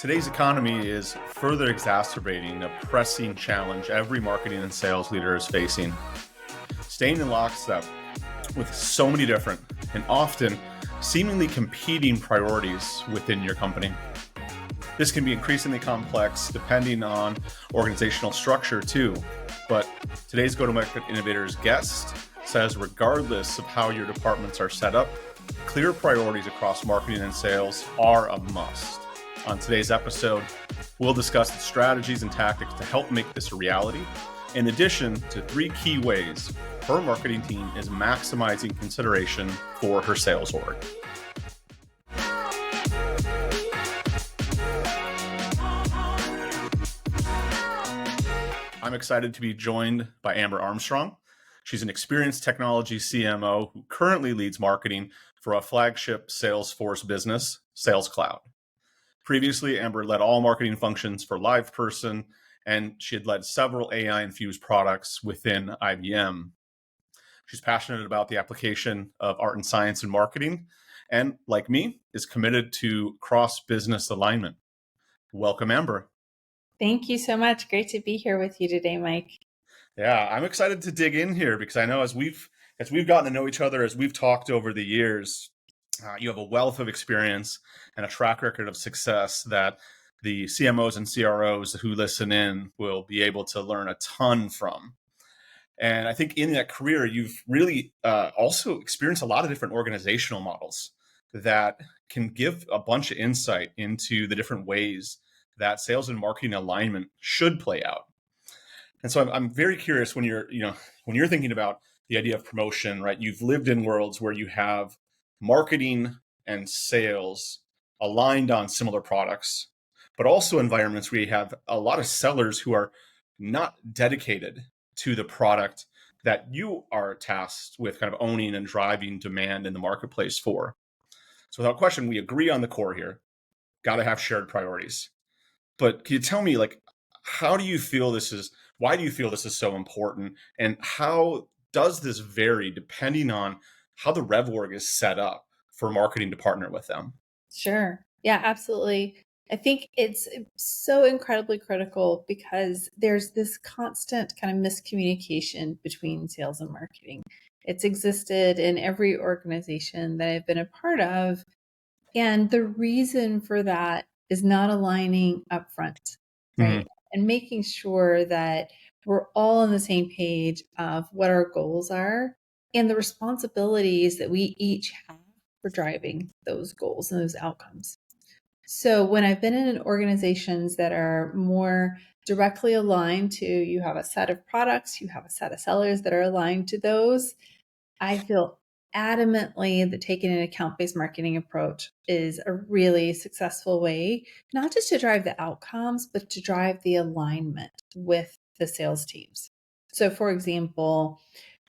Today's economy is further exacerbating a pressing challenge every marketing and sales leader is facing. Staying in lockstep with so many different and often seemingly competing priorities within your company. This can be increasingly complex depending on organizational structure too. But today's Go-to-Market Innovators guest says regardless of how your departments are set up, clear priorities across marketing and sales are a must. On today's episode, we'll discuss the strategies and tactics to help make this a reality, in addition to 3 key ways her marketing team is maximizing consideration for her sales org. I'm excited to be joined by Amber Armstrong. She's an experienced technology CMO who currently leads marketing for a flagship Salesforce business, Sales Cloud. Previously, Amber led all marketing functions for LivePerson, and she had led several AI-infused products within IBM. She's passionate about the application of art and science in marketing, and like me, is committed to cross-business alignment. Welcome, Amber. Thank you so much. Great to be here with you today, Mike. Yeah, I'm excited to dig in here because I know as we've gotten to know each other, as we've talked over the years, you have a wealth of experience and a track record of success that the CMOs and CROs who listen in will be able to learn a ton from. And I think in that career, you've really also experienced a lot of different organizational models that can give a bunch of insight into the different ways that sales and marketing alignment should play out. And so I'm very curious when you're thinking about the idea of promotion, right? You've lived in worlds where you have marketing and sales aligned on similar products, but also environments where you have a lot of sellers who are not dedicated to the product that you are tasked with kind of owning and driving demand in the marketplace for. So without question, we agree on the core here. Got to have shared priorities. But can you tell me, why do you feel this is so important? And how does this vary depending on how the rev org is set up for marketing to partner with them? Sure. Yeah, absolutely. I think it's so incredibly critical because there's this constant kind of miscommunication between sales and marketing. It's existed in every organization that I've been a part of. And the reason for that is not aligning upfront, right? Mm-hmm. And making sure that we're all on the same page of what our goals are and the responsibilities that we each have for driving those goals and those outcomes. So when I've been in organizations that are more directly aligned to, you have a set of products, you have a set of sellers that are aligned to those, I feel adamantly that taking an account-based marketing approach is a really successful way, not just to drive the outcomes, but to drive the alignment with the sales teams. So for example,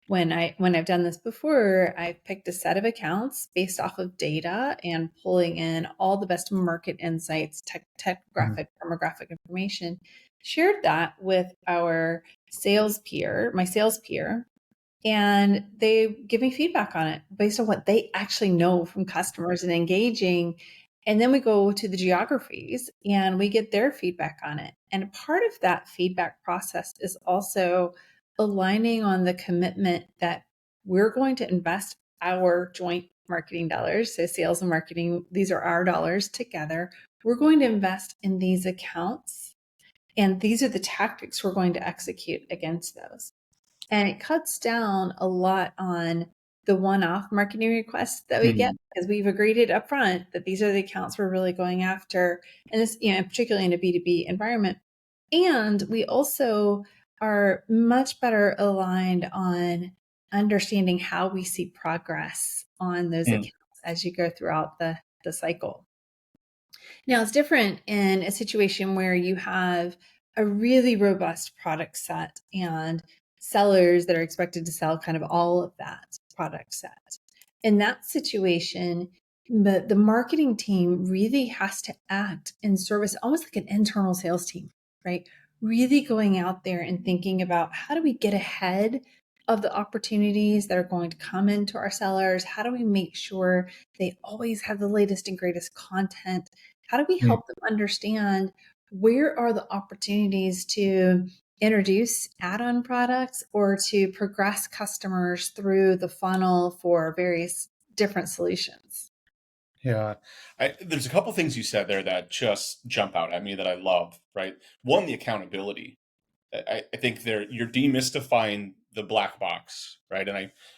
when I've done this before, I've picked a set of accounts based off of data and pulling in all the best market insights, technographic, demographic information, shared that with our my sales peer, and they give me feedback on it based on what they actually know from customers and engaging. And then we go to the geographies and we get their feedback on it. And part of that feedback process is also aligning on the commitment that we're going to invest our joint marketing dollars. So sales and marketing, these are our dollars together. We're going to invest in these accounts. And these are the tactics we're going to execute against those. And it cuts down a lot on the one-off marketing requests that we get because we've agreed it up front that these are the accounts we're really going after. And this, particularly in a B2B environment. And we also are much better aligned on understanding how we see progress on those accounts as you go throughout the cycle. Now, it's different in a situation where you have a really robust product set and sellers that are expected to sell kind of all of that product set. In that situation, the marketing team really has to act in service, almost like an internal sales team, right? Really going out there and thinking about how do we get ahead of the opportunities that are going to come into our sellers? How do we make sure they always have the latest and greatest content How do we Mm. help them understand where are the opportunities to introduce add-on products or to progress customers through the funnel for various different solutions? Yeah. There's a couple things you said there that just jump out at me that I love, right? One, the accountability. I think you're demystifying the black box, right? And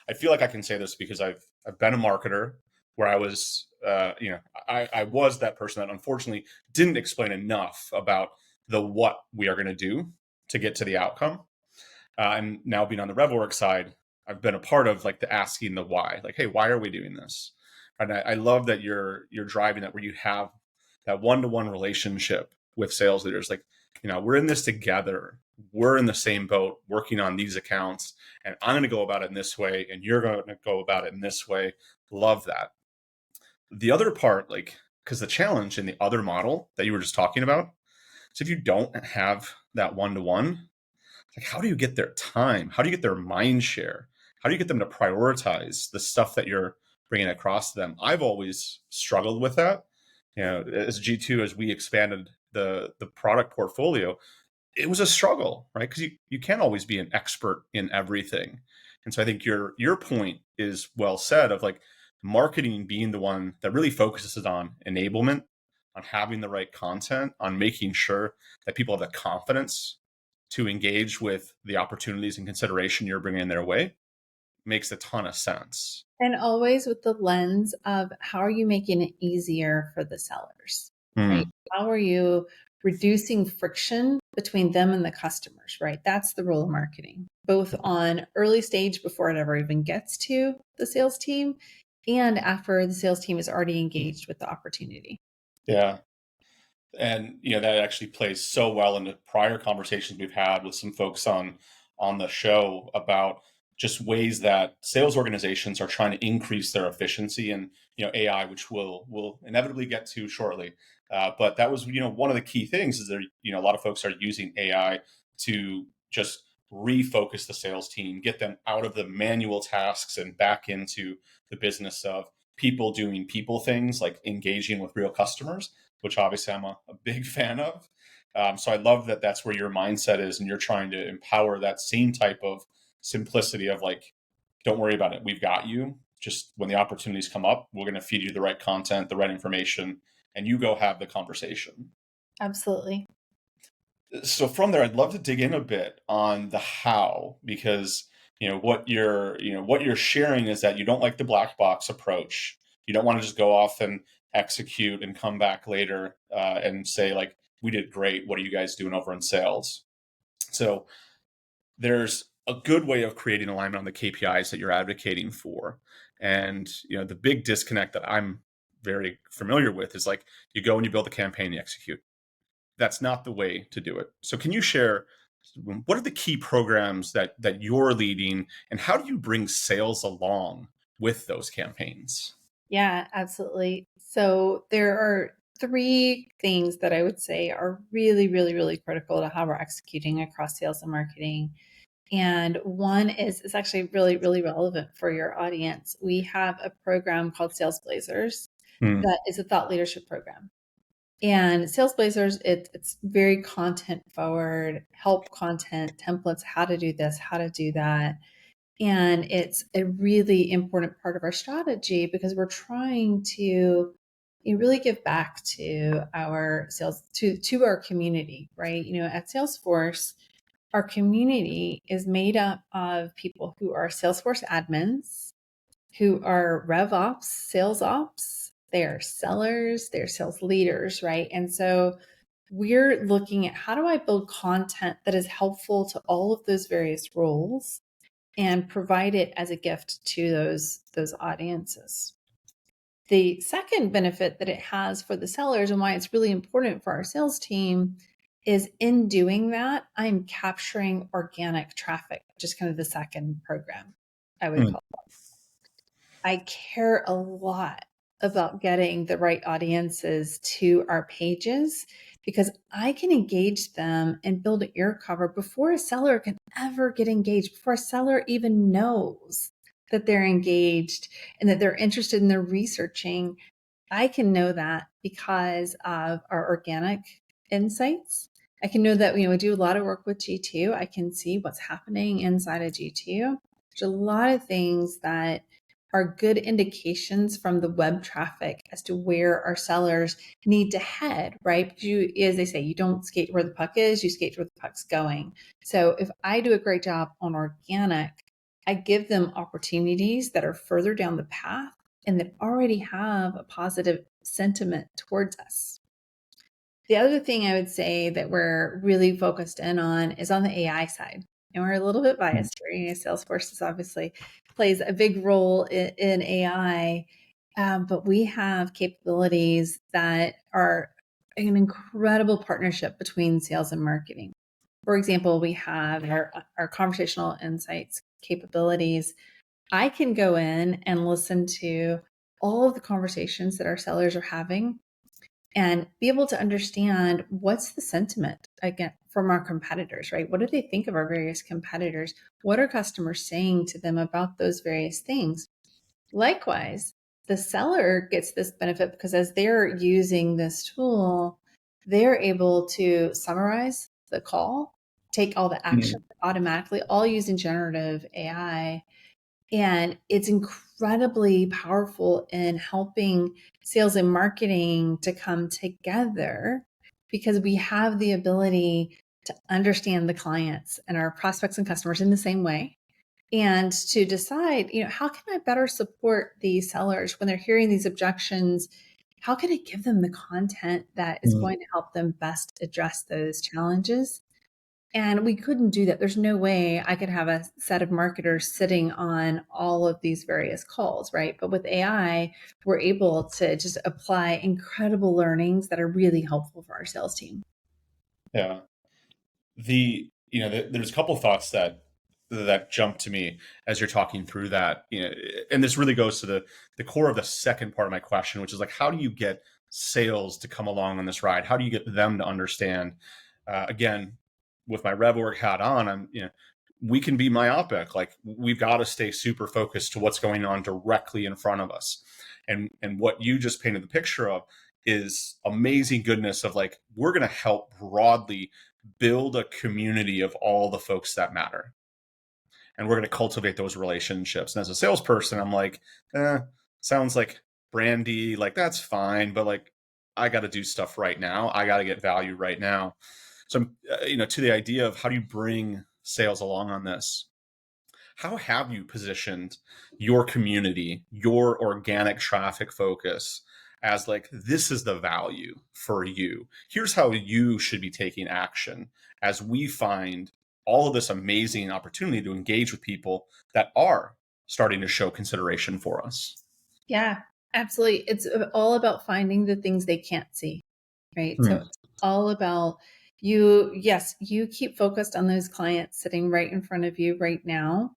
I feel like I can say this because I've been a marketer where I was, I was that person that unfortunately didn't explain enough about the what we are going to do to get to the outcome. And now being on the RevWork side, I've been a part of like the asking the why, like, hey, why are we doing this? And I love that you're driving that where you have that one-to-one relationship with sales leaders. Like, we're in this together. We're in the same boat working on these accounts, and I'm going to go about it in this way, and you're going to go about it in this way. Love that. The other part, like, because the challenge in the other model that you were just talking about, is if you don't have that one-to-one, like, how do you get their time? How do you get their mind share? How do you get them to prioritize the stuff that you're bringing across to them? I've always struggled with that. As G2, as we expanded the product portfolio, it was a struggle, right? Because you can't always be an expert in everything. And so I think your point is well said of like marketing being the one that really focuses on enablement, on having the right content, on making sure that people have the confidence to engage with the opportunities and consideration you're bringing their way makes a ton of sense. And always with the lens of how are you making it easier for the sellers, right? Mm, How are you reducing friction between them and the customers, right? That's the role of marketing, both on early stage before it ever even gets to the sales team and after the sales team is already engaged with the opportunity. yeah. And that actually plays so well into prior conversations we've had with some folks on the show about just ways that sales organizations are trying to increase their efficiency and AI, which we'll inevitably get to shortly. But that was one of the key things is there a lot of folks are using AI to just refocus the sales team, get them out of the manual tasks and back into the business of people doing people things like engaging with real customers, which obviously I'm a big fan of. So I love that that's where your mindset is, and you're trying to empower that same type of simplicity of like, don't worry about it. We've got you. Just when the opportunities come up, we're going to feed you the right content, the right information, and you go have the conversation. Absolutely. So from there, I'd love to dig in a bit on the how, because what you're sharing is that you don't like the black box approach. You don't want to just go off and execute and come back later and say like, we did great. What are you guys doing over in sales? So there's a good way of creating alignment on the KPIs that you're advocating for. And the big disconnect that I'm very familiar with is like you go and you build a campaign, you execute. That's not the way to do it. So can you share what are the key programs that you're leading, and how do you bring sales along with those campaigns? Yeah, absolutely. So there are three things that I would say are really, really, really critical to how we're executing across sales and marketing. And one is actually really, really relevant for your audience. We have a program called Sales Blazers Hmm. that is a thought leadership program. And Sales Blazers, it's very content forward, help content, templates, how to do this, how to do that. And it's a really important part of our strategy because we're trying to really give back to our sales, to our community, right? At Salesforce, our community is made up of people who are Salesforce admins, who are rev ops, sales ops, they are sellers, they're sales leaders, right? And so we're looking at how do I build content that is helpful to all of those various roles and provide it as a gift to those audiences. The second benefit that it has for the sellers and why it's really important for our sales team is in doing that, I'm capturing organic traffic, which is kind of the second program I would Hmm. call. I care a lot about getting the right audiences to our pages because I can engage them and build an ear cover before a seller can ever get engaged, before a seller even knows that they're engaged and that they're interested in their researching. I can know that because of our organic insights. I can know that, we do a lot of work with G2. I can see what's happening inside of G2. There's a lot of things that are good indications from the web traffic as to where our sellers need to head, right? Because as they say, you don't skate where the puck is, you skate where the puck's going. So if I do a great job on organic, I give them opportunities that are further down the path and that already have a positive sentiment towards us. The other thing I would say that we're really focused in on is on the AI side. And we're a little bit biased here. Salesforce is obviously plays a big role in AI, but we have capabilities that are an incredible partnership between sales and marketing. For example, we have our conversational insights capabilities. I can go in and listen to all of the conversations that our sellers are having and be able to understand what's the sentiment again from our competitors, right? What do they think of our various competitors? What are customers saying to them about those various things? Likewise, the seller gets this benefit because as they're using this tool, they're able to summarize the call, take all the action automatically, all using generative AI. And it's incredibly powerful in helping sales and marketing to come together because we have the ability to understand the clients and our prospects and customers in the same way and to decide, how can I better support these sellers when they're hearing these objections? How can I give them the content that is going to help them best address those challenges? And we couldn't do that. There's no way I could have a set of marketers sitting on all of these various calls, right? But with AI, we're able to just apply incredible learnings that are really helpful for our sales team. Yeah. There's a couple thoughts that jump to me as you're talking through that, and this really goes to the core of the second part of my question, which is like, how do you get sales to come along on this ride? How do you get them to understand? Again, with my RevOrg hat on, we can be myopic. Like, we've got to stay super focused to what's going on directly in front of us. And what you just painted the picture of is amazing goodness of like, we're going to help broadly build a community of all the folks that matter. And we're going to cultivate those relationships. And as a salesperson, I'm like, sounds like brandy, like that's fine, but like, I got to do stuff right now. I got to get value right now. So, to the idea of how do you bring sales along on this? How have you positioned your community, your organic traffic focus as like, this is the value for you? Here's how you should be taking action as we find all of this amazing opportunity to engage with people that are starting to show consideration for us. Yeah, absolutely. It's all about finding the things they can't see, right? So it's all about you. Yes, you keep focused on those clients sitting right in front of you right now.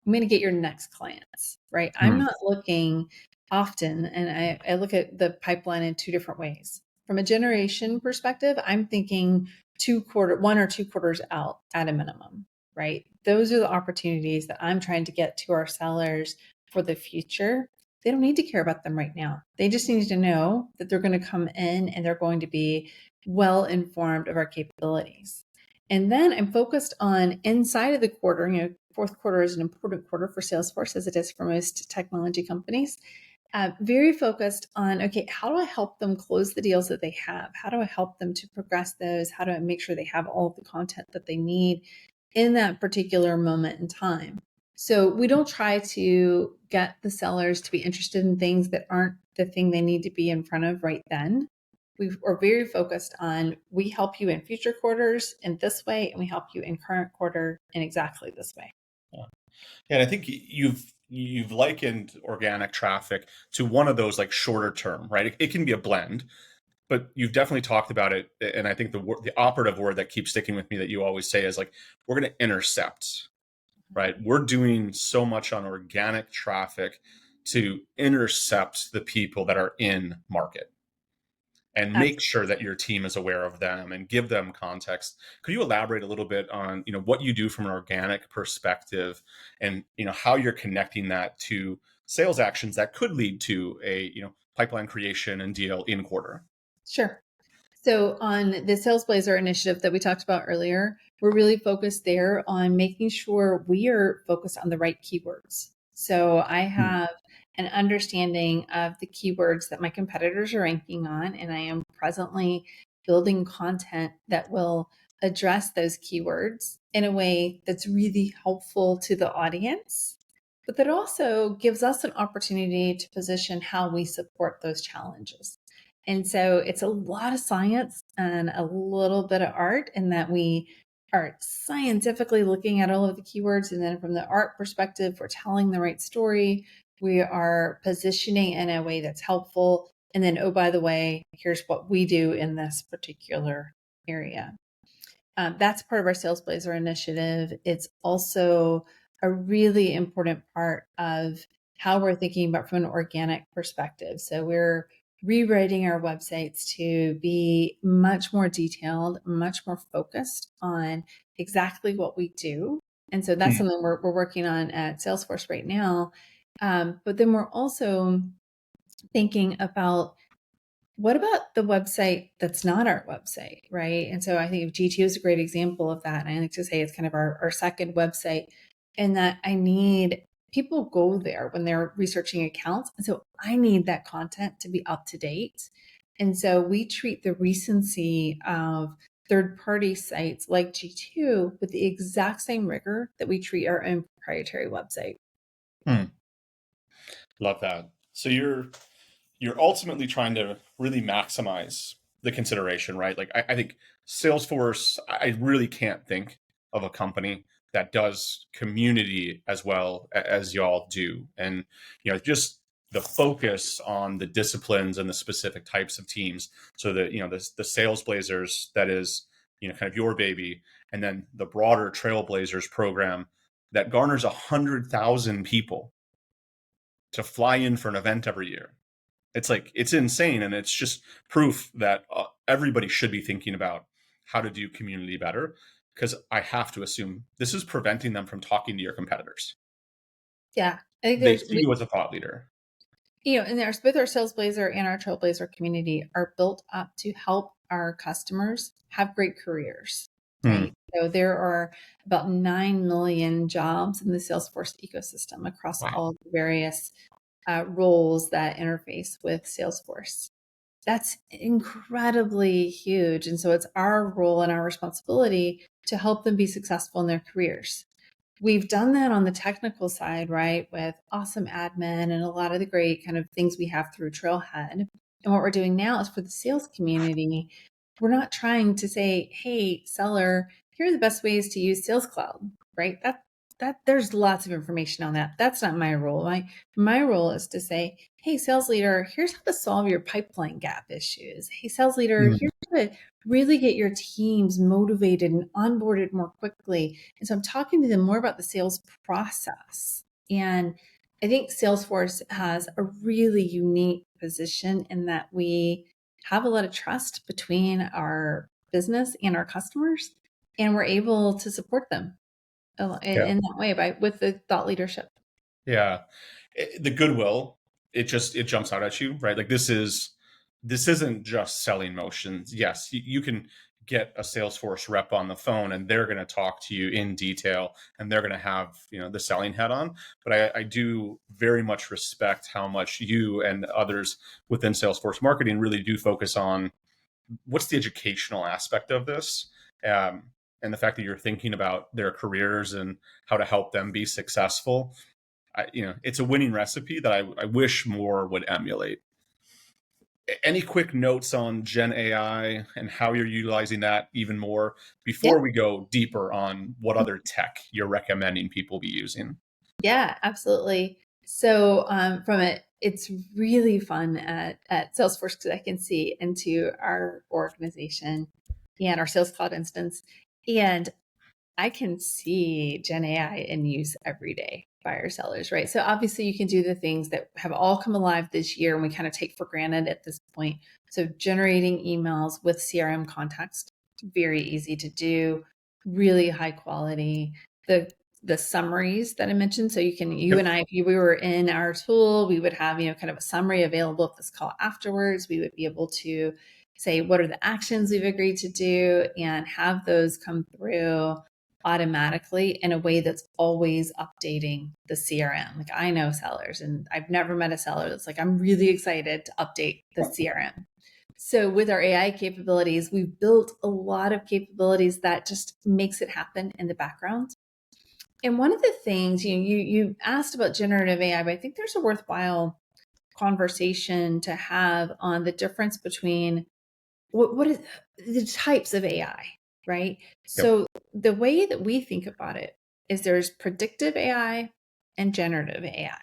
I'm going to get your next clients, right? I'm not looking often, and I look at the pipeline in two different ways. From a generation perspective, I'm thinking 1 or 2 quarters out at a minimum, right? Those are the opportunities that I'm trying to get to our sellers for the future. They don't need to care about them right now. They just need to know that they're going to come in and they're going to be well informed of our capabilities. And then I'm focused on inside of the quarter, fourth quarter is an important quarter for Salesforce as it is for most technology companies. Very focused on, okay, how do I help them close the deals that they have? How do I help them to progress those? How do I make sure they have all of the content that they need in that particular moment in time? So we don't try to get the sellers to be interested in things that aren't the thing they need to be in front of right then. We are very focused on, we help you in future quarters in this way, and we help you in current quarter in exactly this way. Yeah. And I think you've likened organic traffic to one of those like shorter term, right? It can be a blend, but you've definitely talked about it. And I think the operative word that keeps sticking with me that you always say is like, we're going to intercept, right? We're doing so much on organic traffic to intercept the people that are in market and make sure that your team is aware of them and give them context. Could you elaborate a little bit on, what you do from an organic perspective and, how you're connecting that to sales actions that could lead to a pipeline creation and deal in quarter? Sure. So on the Sales Blazer initiative that we talked about earlier, we're really focused there on making sure we are focused on the right keywords. So I Hmm. have an understanding of the keywords that my competitors are ranking on, and I am presently building content that will address those keywords in a way that's really helpful to the audience, but that also gives us an opportunity to position how we support those challenges. And so it's a lot of science and a little bit of art in that we are scientifically looking at all of the keywords. And then from the art perspective, we're telling the right story. We are positioning in a way that's helpful. And then, oh, by the way, here's what we do in this particular area. That's part of our Sales Blazer initiative. It's also a really important part of how we're thinking about from an organic perspective. So we're rewriting our websites to be much more detailed, much more focused on exactly what we do. And so that's Hmm. something we're working on at Salesforce right now. But then we're also thinking about what about the website that's not our website, right? And so I think GTO is a great example of that. And I like to say it's kind of our second website, and that I need people go there when they're researching accounts. And so I need that content to be up to date. And so we treat the recency of third party sites like G2 with the exact same rigor that we treat our own proprietary website. Hmm. Love that. So you're ultimately trying to really maximize the consideration, right? Like I think Salesforce, I really can't think of a company that does community as well as y'all do. And, just the focus on the disciplines and the specific types of teams. So that, the Sales Blazers, that is, kind of your baby. And then the broader Trailblazers program that garners 100,000 people to fly in for an event every year. It's insane, and it's just proof that everybody should be thinking about how to do community better, because I have to assume this is preventing them from talking to your competitors. Yeah. I think They there's, see you as a thought leader. and there's both our Sales Blazer and our Trailblazer community are built up to help our customers have great careers, Hmm. right? So there are about 9 million jobs in the Salesforce ecosystem across Wow. all of the various roles that interface with Salesforce. That's incredibly huge. And so it's our role and our responsibility to help them be successful in their careers. We've done that on the technical side, right? With awesome admin and a lot of the great kind of things we have through Trailhead. And what we're doing now is for the sales community, we're not trying to say, hey, seller, here are the best ways to use Sales Cloud, right? That there's lots of information on that. That's not my role. My role is to say, hey, sales leader, here's how to solve your pipeline gap issues. Hey, sales leader, Hmm. here's how to really get your teams motivated and onboarded more quickly. And so I'm talking to them more about the sales process. And I think Salesforce has a really unique position in that we have a lot of trust between our business and our customers, and we're able to support them Yeah. in that way with the thought leadership. Yeah. The goodwill, it jumps out at you, right? Like this isn't just selling motions. Yes, you can get a Salesforce rep on the phone and they're going to talk to you in detail and they're going to have, the selling head on. But I do very much respect how much you and others within Salesforce marketing really do focus on what's the educational aspect of this. And the fact that you're thinking about their careers and how to help them be successful. It's a winning recipe that I wish more would emulate. Any quick notes on Gen AI and how you're utilizing that even more Yeah. before we go deeper on what other tech you're recommending people be using? Yeah, absolutely. So from it, it's really fun at Salesforce because I can see into our organization and our Sales Cloud instance, and I can see Gen AI in use every day by our sellers, right? So obviously you can do the things that have all come alive this year and we kind of take for granted at this point. So generating emails with CRM context, very easy to do, really high quality. The the summaries that I mentioned. So you and I, if we were in our tool, we would have, kind of a summary available at this call afterwards. We would be able to say, what are the actions we've agreed to do, and have those come through automatically in a way that's always updating the CRM. Like, I know sellers, and I've never met a seller that's like, I'm really excited to update the CRM. So with our AI capabilities, we've built a lot of capabilities that just makes it happen in the background. And one of the things, you asked about generative AI, but I think there's a worthwhile conversation to have on the difference between what is the types of AI, right? Yep. So the way that we think about it is there's predictive AI and generative AI.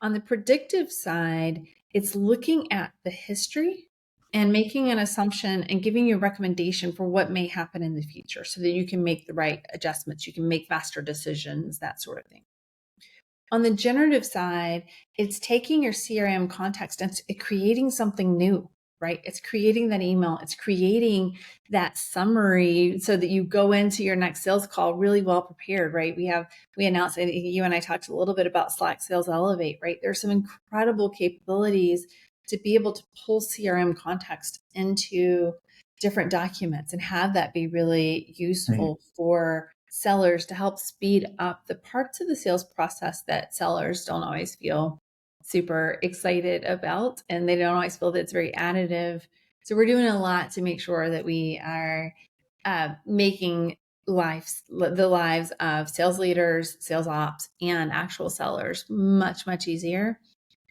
On the predictive side, it's looking at the history and making an assumption and giving you a recommendation for what may happen in the future so that you can make the right adjustments, you can make faster decisions, that sort of thing. On the generative side, it's taking your CRM context and it's creating something new, right? It's creating that email, it's creating that summary so that you go into your next sales call really well prepared, right? We announced, you and I talked a little bit about Slack Sales Elevate, right? There's some incredible capabilities to be able to pull CRM context into different documents and have that be really useful for sellers to help speed up the parts of the sales process that sellers don't always feel super excited about, and they don't always feel that it's very additive. So we're doing a lot to make sure that we are making the lives of sales leaders, sales ops, and actual sellers much, much easier.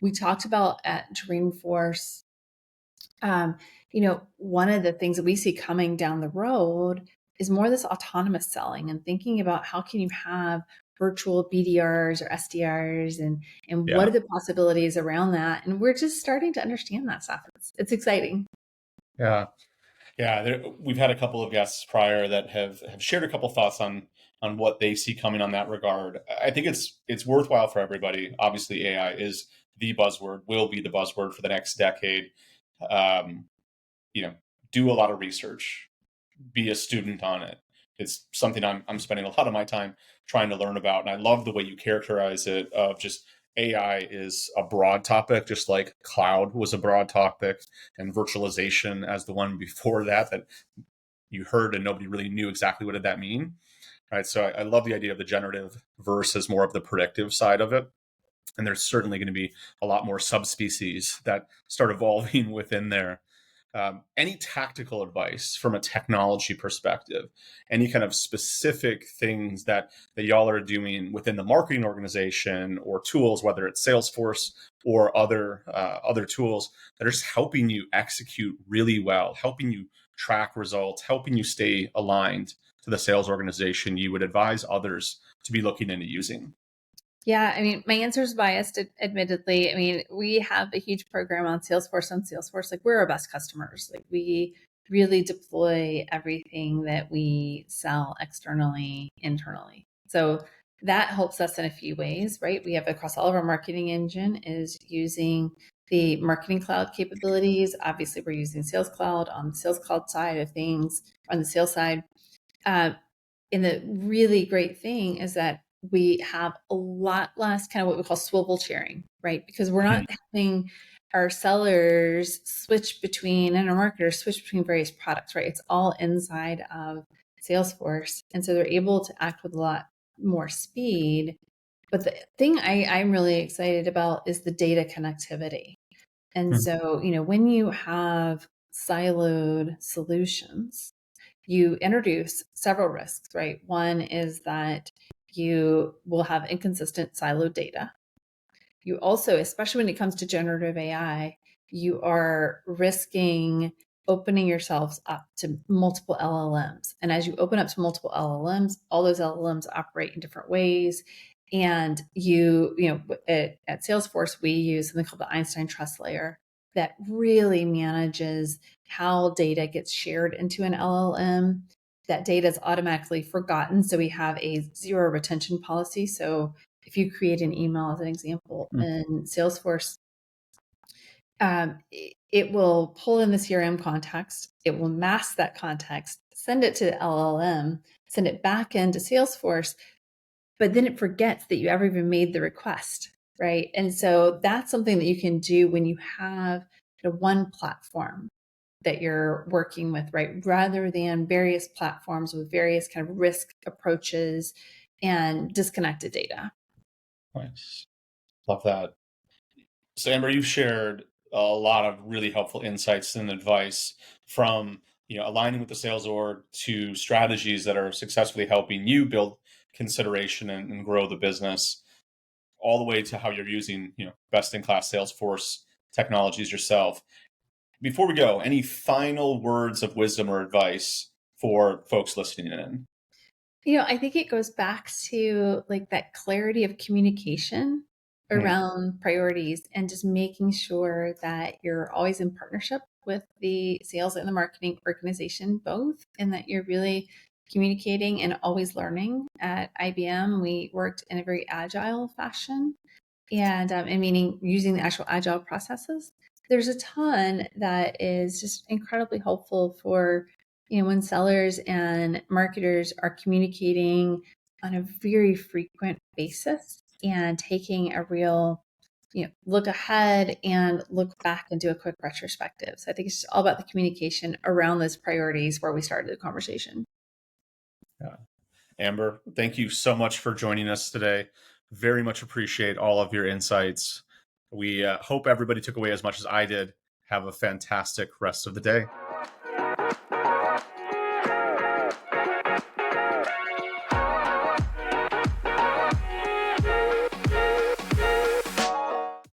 We talked about at Dreamforce, one of the things that we see coming down the road is more this autonomous selling and thinking about how can you have virtual BDRs or SDRs and what are the possibilities around that. And we're just starting to understand that stuff. It's exciting. Yeah. We've had a couple of guests prior that have shared a couple thoughts on what they see coming on that regard. I think it's worthwhile for everybody. Obviously, AI is the buzzword, will be the buzzword for the next decade. Um, do a lot of research, be a student on it. It's something I'm spending a lot of my time trying to learn about, and I love the way you characterize it. Of just AI is a broad topic, just like cloud was a broad topic, and virtualization as the one before that you heard and nobody really knew exactly what did that mean. Right. So I love the idea of the generative versus more of the predictive side of it. And there's certainly going to be a lot more subspecies that start evolving within there. Any tactical advice from a technology perspective, any kind of specific things that y'all are doing within the marketing organization or tools, whether it's Salesforce or other tools that are just helping you execute really well, helping you track results, helping you stay aligned to the sales organization you would advise others to be looking into using? Yeah, I mean, my answer is biased, admittedly. I mean, we have a huge program on Salesforce. Like, we're our best customers. Like, we really deploy everything that we sell externally, internally. So that helps us in a few ways, right? We have across all of our marketing engine is using the marketing cloud capabilities. Obviously, we're using Sales Cloud on the Sales Cloud side of things, on the sales side. And the really great thing is that we have a lot less kind of what we call swivel chairing, right? Because we're not having our sellers switch between and our marketers switch between various products, right? It's all inside of Salesforce. And so they're able to act with a lot more speed. But the thing I'm really excited about is the data connectivity. And so, when you have siloed solutions, you introduce several risks, right? One is that you will have inconsistent siloed data. You also, especially when it comes to generative AI, you are risking opening yourselves up to multiple LLMs. And as you open up to multiple LLMs, all those LLMs operate in different ways. And at Salesforce, we use something called the Einstein Trust Layer that really manages how data gets shared into an LLM. That data is automatically forgotten. So we have a zero retention policy. So if you create an email, as an example, in Salesforce, it will pull in the CRM context. It will mask that context, send it to the LLM, send it back into Salesforce. but then it forgets that you ever even made the request, right? And so that's something that you can do when you have one platform that you're working with, right? Rather than various platforms with various kind of risk approaches and disconnected data. Nice. Love that. So Amber, you've shared a lot of really helpful insights and advice from aligning with the sales org to strategies that are successfully helping you build consideration and grow the business, all the way to how you're using best in class Salesforce technologies yourself. Before we go, any final words of wisdom or advice for folks listening in? I think it goes back to like that clarity of communication Hmm. around priorities and just making sure that you're always in partnership with the sales and the marketing organization, both, and that you're really communicating and always learning. At IBM, we worked in a very agile fashion and meaning using the actual agile processes. There's a ton that is just incredibly helpful for when sellers and marketers are communicating on a very frequent basis and taking a real look ahead and look back and do a quick retrospective. So I think it's just all about the communication around those priorities where we started the conversation. Yeah. Amber, thank you so much for joining us today. Very much appreciate all of your insights. We hope everybody took away as much as I did. Have a fantastic rest of the day.